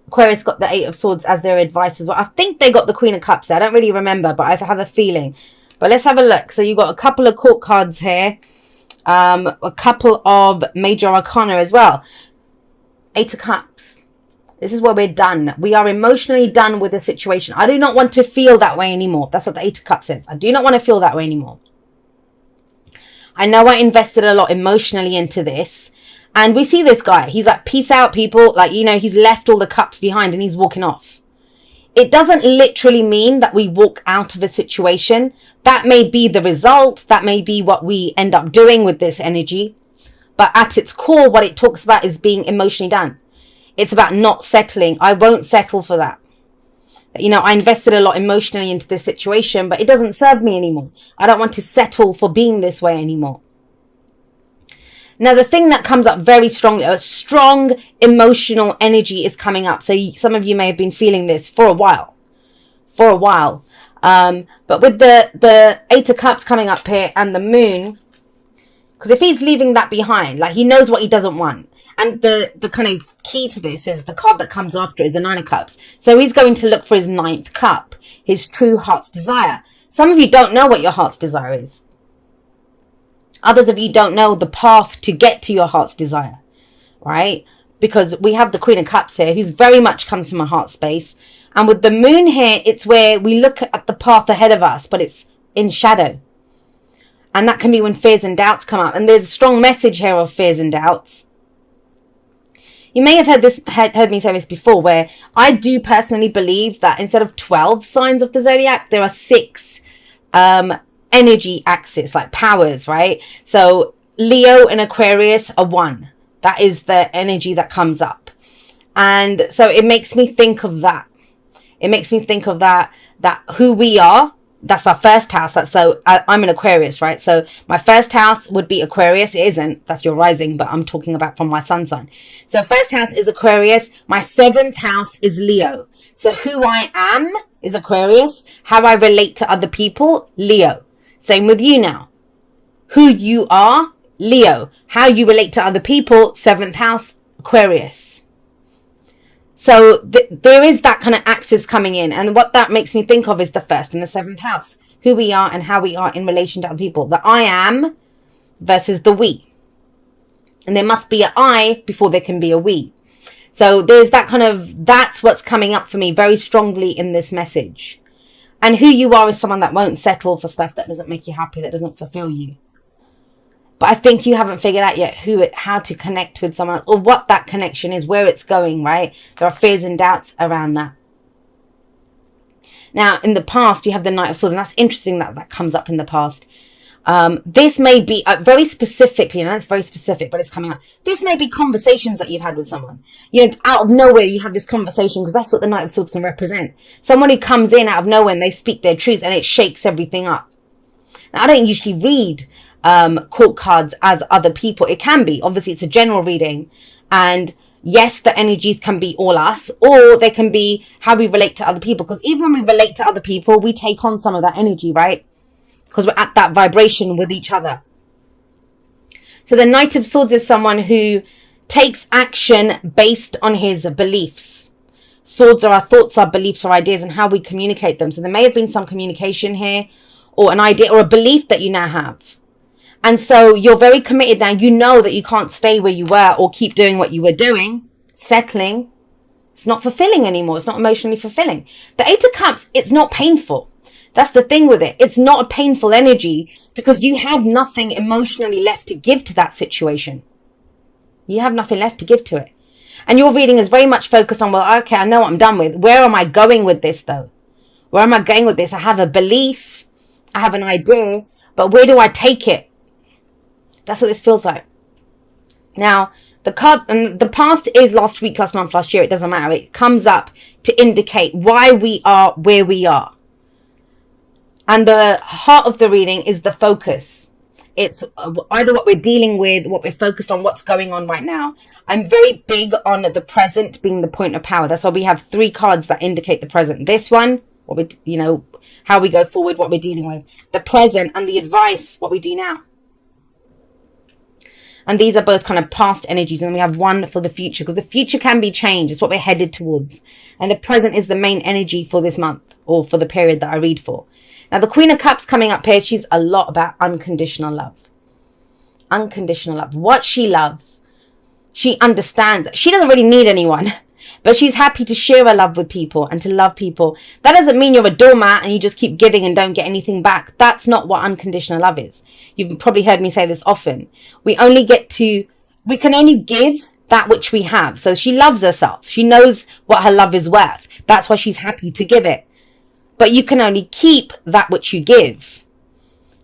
Aquarius got the Eight of Swords as their advice as well. I think they got the Queen of Cups there. I don't really remember, but I have a feeling. But let's have a look. So you've got a couple of court cards here. A couple of major arcana as well. Eight of Cups. This is where we're done. We are emotionally done with the situation. I do not want to feel that way anymore. That's what the Eight of Cups says. I do not want to feel that way anymore. I know I invested a lot emotionally into this. And we see this guy. He's like, peace out, people. Like, you know, he's left all the cups behind and he's walking off. It doesn't literally mean that we walk out of a situation. That may be the result. That may be what we end up doing with this energy. But at its core, what it talks about is being emotionally done. It's about not settling. I won't settle for that. You know, I invested a lot emotionally into this situation, but it doesn't serve me anymore. I don't want to settle for being this way anymore. Now, the thing that comes up very strongly, a strong emotional energy is coming up. So some of you may have been feeling this for a while. But with the Eight of Cups coming up here and the Moon, because if he's leaving that behind, like he knows what he doesn't want. And the kind of key to this is the card that comes after is the Nine of Cups. So he's going to look for his ninth cup, his true heart's desire. Some of you don't know what your heart's desire is. Others of you don't know the path to get to your heart's desire, right? Because we have the Queen of Cups here, who's very much comes from a heart space. And with the Moon here, it's where we look at the path ahead of us, but it's in shadow. And that can be when fears and doubts come up. And there's a strong message here of fears and doubts. You may have heard me say this before, where I do personally believe that instead of 12 signs of the zodiac, there are 6 energy axis, like powers, right? So Leo and Aquarius are 1. That is the energy that comes up. And so it makes me think of that. It makes me think of that who we are. That's our first house. I'm an Aquarius, right? So my first house would be Aquarius. It isn't. That's your rising, but I'm talking about from my sun sign. So first house is Aquarius. My 7th house is Leo. So who I am is Aquarius. How I relate to other people, Leo. Same with you now. Who you are, Leo. How you relate to other people, 7th house, Aquarius. So there is that kind of axis coming in. And what that makes me think of is the 1st and the 7th house. Who we are and how we are in relation to other people. The I am versus the we. And there must be an I before there can be a we. So there's that kind of, that's what's coming up for me very strongly in this message. And who you are is someone that won't settle for stuff that doesn't make you happy, that doesn't fulfill you. But I think you haven't figured out yet how to connect with someone else, or what that connection is, where it's going, right? There are fears and doubts around that. Now, in the past, you have the Knight of Swords, and that's interesting that comes up in the past. This may be very specifically, and that's very specific, but it's coming up. This may be conversations that you've had with someone. You know, out of nowhere, you have this conversation, because that's what the Knight of Swords can represent. Someone who comes in out of nowhere and they speak their truth, and it shakes everything up. Now, I don't usually read court cards as other people. It can be. Obviously, it's a general reading. And yes, the energies can be all us, or they can be how we relate to other people. Because even when we relate to other people, we take on some of that energy, right? Because we're at that vibration with each other. So the Knight of Swords is someone who takes action based on his beliefs. Swords are our thoughts, our beliefs, our ideas, and how we communicate them. So there may have been some communication here, or an idea, or a belief that you now have. And so you're very committed now. You know that you can't stay where you were or keep doing what you were doing, settling. It's not fulfilling anymore. It's not emotionally fulfilling. The Eight of Cups, it's not painful. That's the thing with it. It's not a painful energy because you have nothing emotionally left to give to that situation. You have nothing left to give to it. And your reading is very much focused on, well, okay, I know what I'm done with. Where am I going with this though? Where am I going with this? I have a belief. I have an idea, but where do I take it? That's what this feels like. Now, the card, and the past is last week, last month, last year. It doesn't matter. It comes up to indicate why we are where we are. And the heart of the reading is the focus. It's either what we're dealing with, what we're focused on, what's going on right now. I'm very big on the present being the point of power. That's why we have 3 cards that indicate the present. This one, what we, you know, how we go forward, what we're dealing with. The present and the advice, what we do now. And these are both kind of past energies. And we have one for the future, because the future can be changed. It's what we're headed towards. And the present is the main energy for this month, or for the period that I read for. Now, the Queen of Cups coming up here, she's a lot about unconditional love. Unconditional love. What she loves, she understands. She doesn't really need anyone, but she's happy to share her love with people and to love people. That doesn't mean you're a doormat and you just keep giving and don't get anything back. That's not what unconditional love is. You've probably heard me say this often. We can only give that which we have. So she loves herself. She knows what her love is worth. That's why she's happy to give it. But you can only keep that which you give.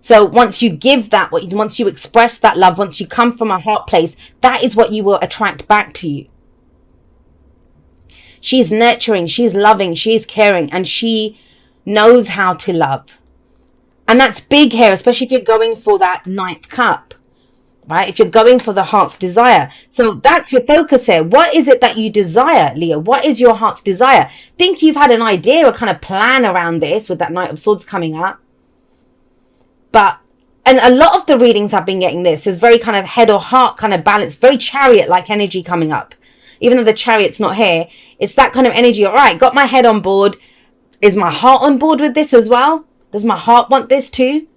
So once you give that, once you express that love, once you come from a heart place, that is what you will attract back to you. She's nurturing, she's loving, she's caring, and she knows how to love. And that's big here, especially if you're going for that 9th cup, right? If you're going for the heart's desire. So that's your focus here. What is it that you desire, Leo? What is your heart's desire? Think you've had an idea or kind of plan around this with that Knight of Swords coming up. And a lot of the readings I've been getting this is very kind of head or heart kind of balance, very chariot-like energy coming up. Even though the chariot's not here, it's that kind of energy. All right, got my head on board. Is my heart on board with this as well? Does my heart want this too?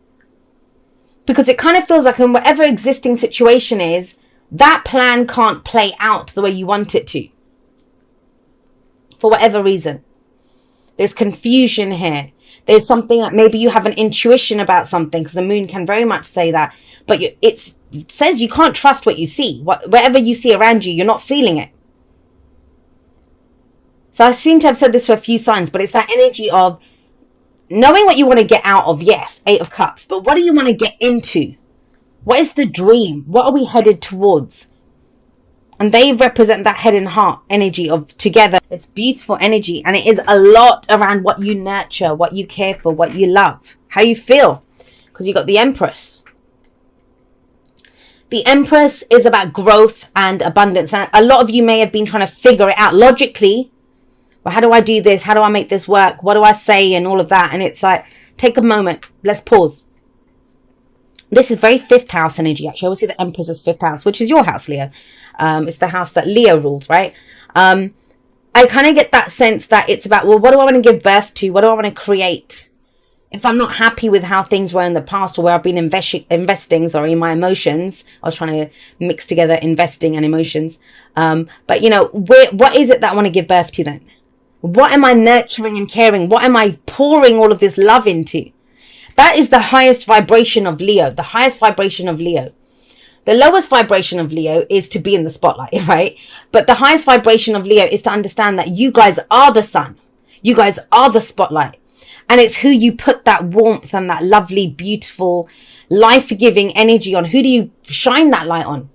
Because it kind of feels like in whatever existing situation is, that plan can't play out the way you want it to. For whatever reason. There's confusion here. There's something that maybe you have an intuition about something, because the moon can very much say that. But it says you can't trust what you see. Whatever you see around you, you're not feeling it. So I seem to have said this for a few signs, but it's that energy of knowing what you want to get out of, yes, 8 of Cups. But what do you want to get into? What is the dream? What are we headed towards? And they represent that head and heart energy of together. It's beautiful energy. And it is a lot around what you nurture, what you care for, what you love, how you feel. Because you got the Empress. The Empress is about growth and abundance. And a lot of you may have been trying to figure it out logically. Well, how do I do this? How do I make this work? What do I say? And all of that. And it's like, take a moment. Let's pause. This is very 5th house energy, actually. I always see the Empress as 5th house, which is your house, Leo. It's the house that Leo rules, right? I kind of get that sense that it's about, well, what do I want to give birth to? What do I want to create? If I'm not happy with how things were in the past, or where I've been investing, my emotions. I was trying to mix together investing and emotions. But, you know, what is it that I want to give birth to then? What am I nurturing and caring? What am I pouring all of this love into? That is the highest vibration of Leo. The highest vibration of Leo. The lowest vibration of Leo is to be in the spotlight, right? But the highest vibration of Leo is to understand that you guys are the sun. You guys are the spotlight. And it's who you put that warmth and that lovely, beautiful, life-giving energy on. Who do you shine that light on?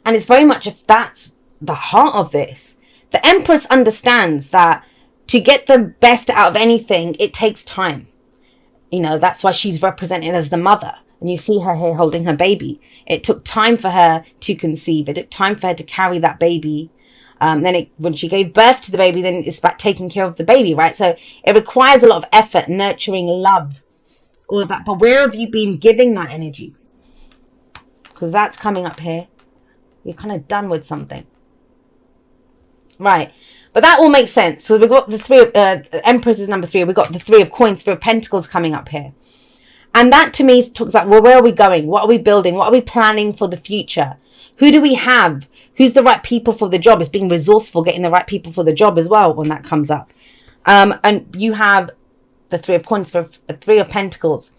And it's very much, if that's the heart of this. The Empress understands that to get the best out of anything, it takes time. You know, that's why she's represented as the mother. And you see her here holding her baby. It took time for her to conceive. It took time for her to carry that baby. When she gave birth to the baby, then it's about taking care of the baby, right? So it requires a lot of effort, nurturing, love, all of that. But where have you been giving that energy? Because that's coming up here. You're kind of done with something. Right. But that all makes sense. So we've got the 3 of Empress is number 3. We've got the 3 of Coins, 3 of Pentacles coming up here. And that to me talks about, well, where are we going? What are we building? What are we planning for the future? Who do we have? Who's the right people for the job? It's being resourceful, getting the right people for the job as well when that comes up. And you have the 3 of Coins, 3 of Pentacles.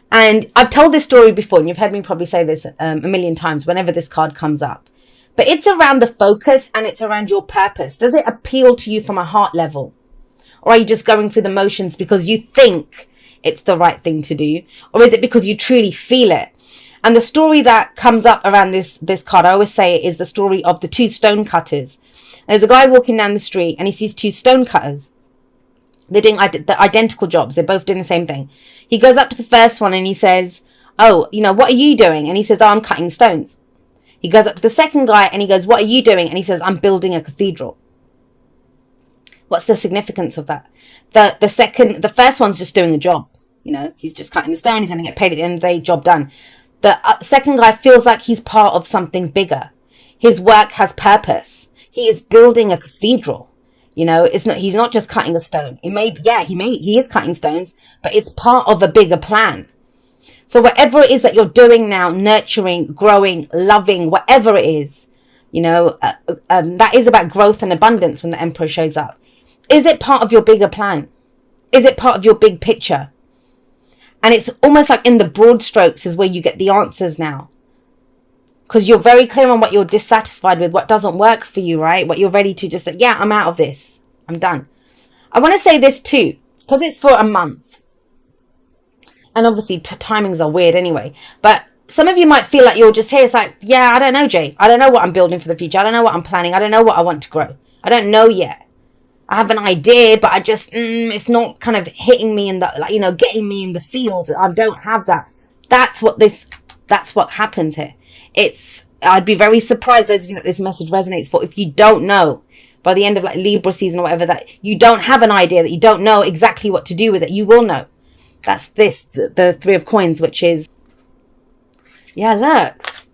And I've told this story before, and you've heard me probably say this a million times whenever this card comes up. But it's around the focus and it's around your purpose. Does it appeal to you from a heart level? Or are you just going through the motions because you think it's the right thing to do? Or is it because you truly feel it? And the story that comes up around this card, I always say, is the story of the 2 stone cutters. There's a guy walking down the street and he sees 2 stone cutters. They're doing the identical jobs. They're both doing the same thing. He goes up to the first one and he says, oh, you know, what are you doing? And he says, oh, I'm cutting stones. He goes up to the second guy and he goes, what are you doing? And he says, I'm building a cathedral. What's the significance of that? The first one's just doing a job. You know, he's just cutting the stone. He's going to get paid at the end of the day, job done. The second guy feels like he's part of something bigger. His work has purpose. He is building a cathedral. You know, he's not just cutting a stone. He is cutting stones, but it's part of a bigger plan. So whatever it is that you're doing now, nurturing, growing, loving, whatever it is, you know, that is about growth and abundance when the Emperor shows up. Is it part of your bigger plan? Is it part of your big picture? And it's almost like in the broad strokes is where you get the answers now. Because you're very clear on what you're dissatisfied with, what doesn't work for you, right? What you're ready to just say, yeah, I'm out of this. I'm done. I want to say this too, because it's for a month. And obviously timings are weird anyway. But some of you might feel like you're just here. It's like, yeah, I don't know, Jay. I don't know what I'm building for the future. I don't know what I'm planning. I don't know what I want to grow. I don't know yet. I have an idea, but I just, it's not kind of hitting me in the, like, you know, getting me in the field. I don't have that. That's what happens here. I'd be very surprised, those of you that this message resonates for, if you don't know by the end of like Libra season or whatever, that you don't have an idea, that you don't know exactly what to do with it. You will know. That's the Three of Coins, which is, yeah, look.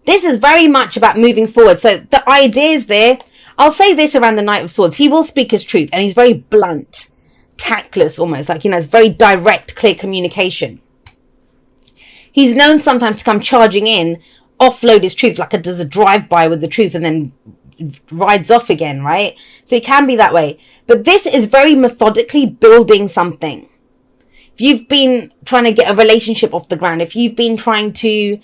This is very much about moving forward. So the ideas there, I'll say this around the Knight of Swords. He will speak his truth, and he's very blunt, tactless almost, like, you know, it's very direct, clear communication. He's known sometimes to come charging in, offload his truth, like does a drive-by with the truth and then rides off again, right? So he can be that way. But this is very methodically building something. If you've been trying to get a relationship off the ground, if you've been trying to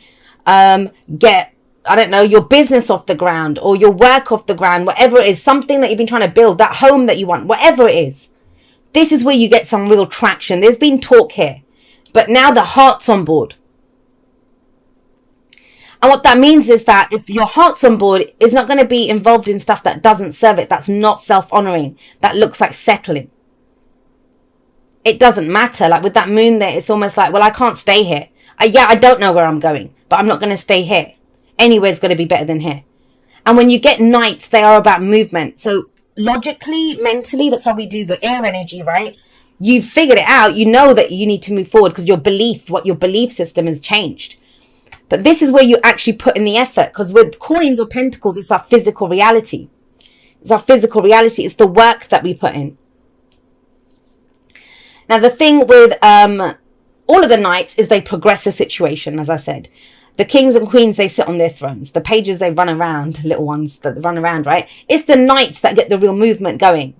get, I don't know, your business off the ground or your work off the ground, whatever it is, something that you've been trying to build, that home that you want, whatever it is, this is where you get some real traction. There's been talk here, but now the heart's on board. And what that means is that if your heart's on board, it's not going to be involved in stuff that doesn't serve it, that's not self-honoring, that looks like settling. It doesn't matter. Like with that moon there, it's almost like, well, I can't stay here. I don't know where I'm going, but I'm not going to stay here. Anywhere's going to be better than here. And when you get knights, they are about movement. So logically, mentally, that's how we do the air energy, right? You've figured it out. You know that you need to move forward because your belief system has changed. But this is where you actually put in the effort, because with coins or pentacles, it's our physical reality. It's our physical reality. It's the work that we put in. Now, the thing with all of the knights is they progress a situation, as I said. The kings and queens, they sit on their thrones. The pages, they run around, little ones that run around, right? It's the knights that get the real movement going.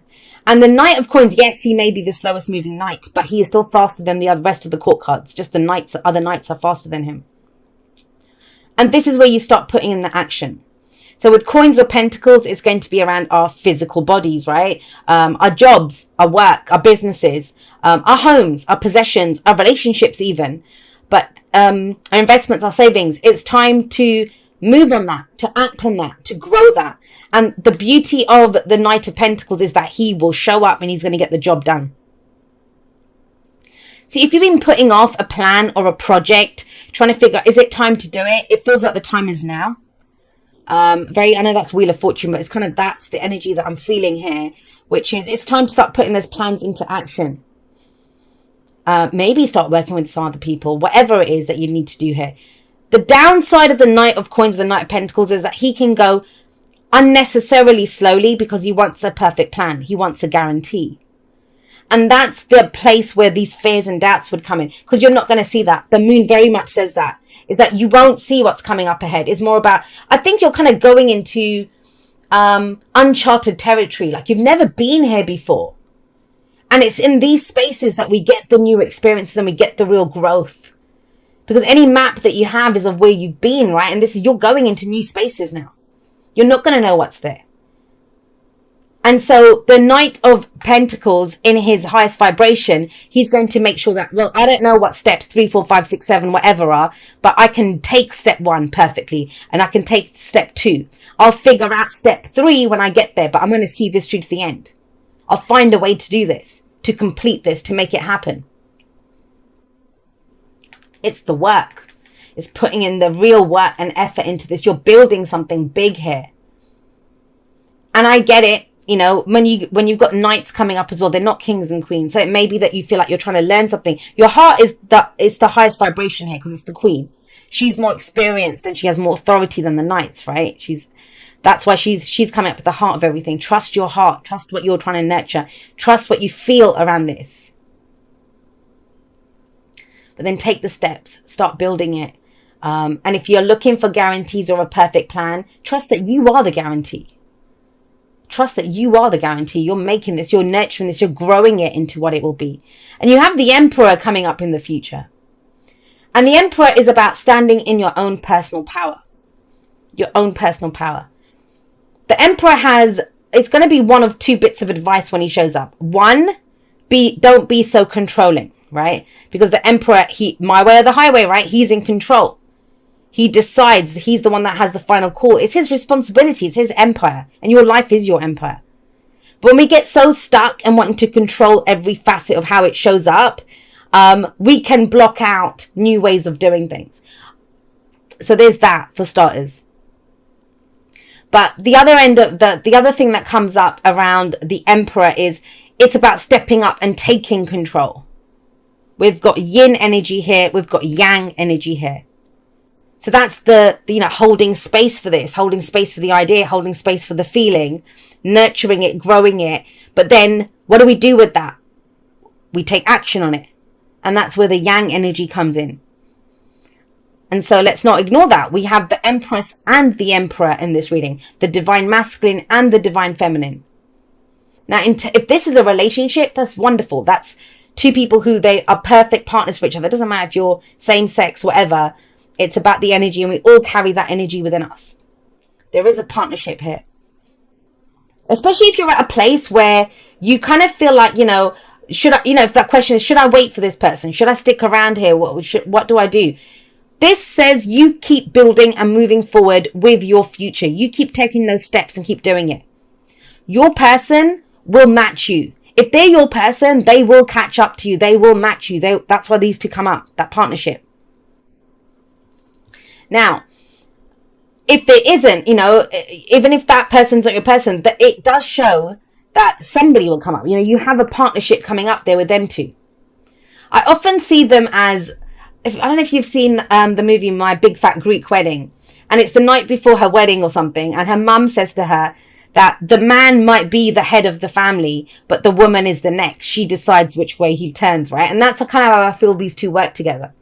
And the Knight of Coins, yes, he may be the slowest moving knight, but he is still faster than the rest of the court cards. Just the other knights are faster than him. And this is where you start putting in the action. So with coins or pentacles, it's going to be around our physical bodies, right? Our jobs, our work, our businesses, our homes, our possessions, our relationships even. But our investments, our savings. It's time to move on that, to act on that, to grow that. And the beauty of the Knight of Pentacles is that he will show up and he's going to get the job done. So if you've been putting off a plan or a project, trying to figure out, is it time to do it? It feels like the time is now. I know that's Wheel of Fortune, but it's kind of, that's the energy that I'm feeling here, which is it's time to start putting those plans into action. Maybe start working with some other people, whatever it is that you need to do here. The downside of the Knight of Coins, the Knight of Pentacles, is that he can go unnecessarily slowly because he wants a perfect plan. He wants a guarantee. And that's the place where these fears and doubts would come in, because you're not going to see that. The moon very much says that, is that you won't see what's coming up ahead. It's more about, I think you're kind of going into uncharted territory, like you've never been here before. And it's in these spaces that we get the new experiences and we get the real growth. Because any map that you have is of where you've been, right? And you're going into new spaces now. You're not going to know what's there. And so the Knight of Pentacles, in his highest vibration, he's going to make sure that, well, I don't know what steps 3, 4, 5, 6, 7, whatever are, but I can take step 1 perfectly and I can take step 2. I'll figure out step 3 when I get there, but I'm going to see this through to the end. I'll find a way to do this, to complete this, to make it happen. It's the work. It's putting in the real work and effort into this. You're building something big here. And I get it. You know, when you've got knights coming up as well, they're not kings and queens. So it may be that you feel like you're trying to learn something. Your heart is the highest vibration here because it's the queen. she's more experienced and she has more authority than the knights, right? That's why she's coming up with the heart of everything. Trust your heart. Trust what you're trying to nurture. Trust what you feel around this. But then take the steps. Start building it. And if you're looking for guarantees or a perfect plan, trust that you are the guarantee. Trust that you are the guarantee. You're making this. You're nurturing this. You're growing it into what it will be. And you have the Emperor coming up in the future. And the Emperor is about standing in your own personal power. Your own personal power. The Emperor it's going to be one of two bits of advice when he shows up. One, don't be so controlling, right? Because the Emperor, my way or the highway, right? He's in control. He decides. He's the one that has the final call. It's his responsibility. It's his empire. And your life is your empire. But when we get so stuck and wanting to control every facet of how it shows up, we can block out new ways of doing things. So there's that for starters. But the other end of the other thing that comes up around the Emperor is it's about stepping up and taking control. We've got yin energy here. We've got yang energy here. So that's the holding space for this, holding space for the idea, holding space for the feeling, nurturing it, growing it. But then what do we do with that? We take action on it. And that's where the yang energy comes in. And so let's not ignore that. We have the Empress and the Emperor in this reading, the divine masculine and the divine feminine. Now, if this is a relationship, that's wonderful. That's two people who they are perfect partners for each other. It doesn't matter if you're same sex, whatever. It's about the energy, and we all carry that energy within us. There is a partnership here. Especially if you're at a place where you kind of feel like, should I, if that question is, should I wait for this person? Should I stick around here? What do I do? This says you keep building and moving forward with your future. You keep taking those steps and keep doing it. Your person will match you. If they're your person, they will catch up to you. They will match you. That's why these two come up, that partnership. Now, if there isn't, even if that person's not your person, that it does show that somebody will come up. You have a partnership coming up there with them two. I often see them as, I don't know if you've seen the movie My Big Fat Greek Wedding, and it's the night before her wedding or something, and her mum says to her that the man might be the head of the family, but the woman is the neck. She decides which way he turns, right? And that's kind of how I feel these two work together.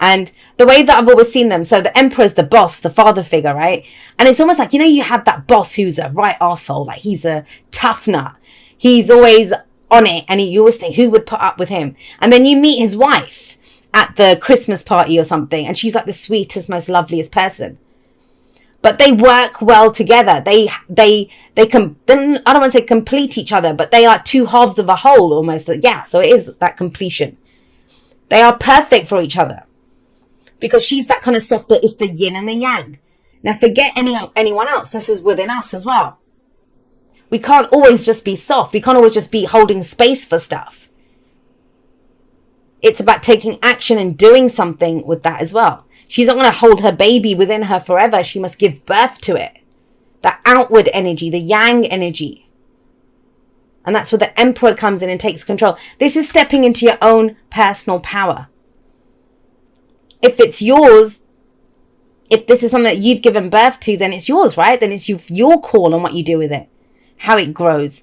And the way that I've always seen them, so the Emperor's the boss, the father figure, right? And it's almost like, you have that boss who's a right arsehole, like he's a tough nut. He's always on it, and you always think, who would put up with him? And then you meet his wife at the Christmas party or something, and she's like the sweetest, most loveliest person. But they work well together. They I don't want to say complete each other, but they are two halves of a whole almost. Yeah, so it is that completion. They are perfect for each other. Because she's that kind of softer, it's the yin and the yang. Now forget anyone else. This is within us as well. We can't always just be soft. We can't always just be holding space for stuff. It's about taking action and doing something with that as well. She's not going to hold her baby within her forever. She must give birth to it. That outward energy, the yang energy. And that's where the Emperor comes in and takes control. This is stepping into your own personal power. If it's yours, if this is something that you've given birth to, then it's yours, right? Then it's your call on what you do with it, how it grows.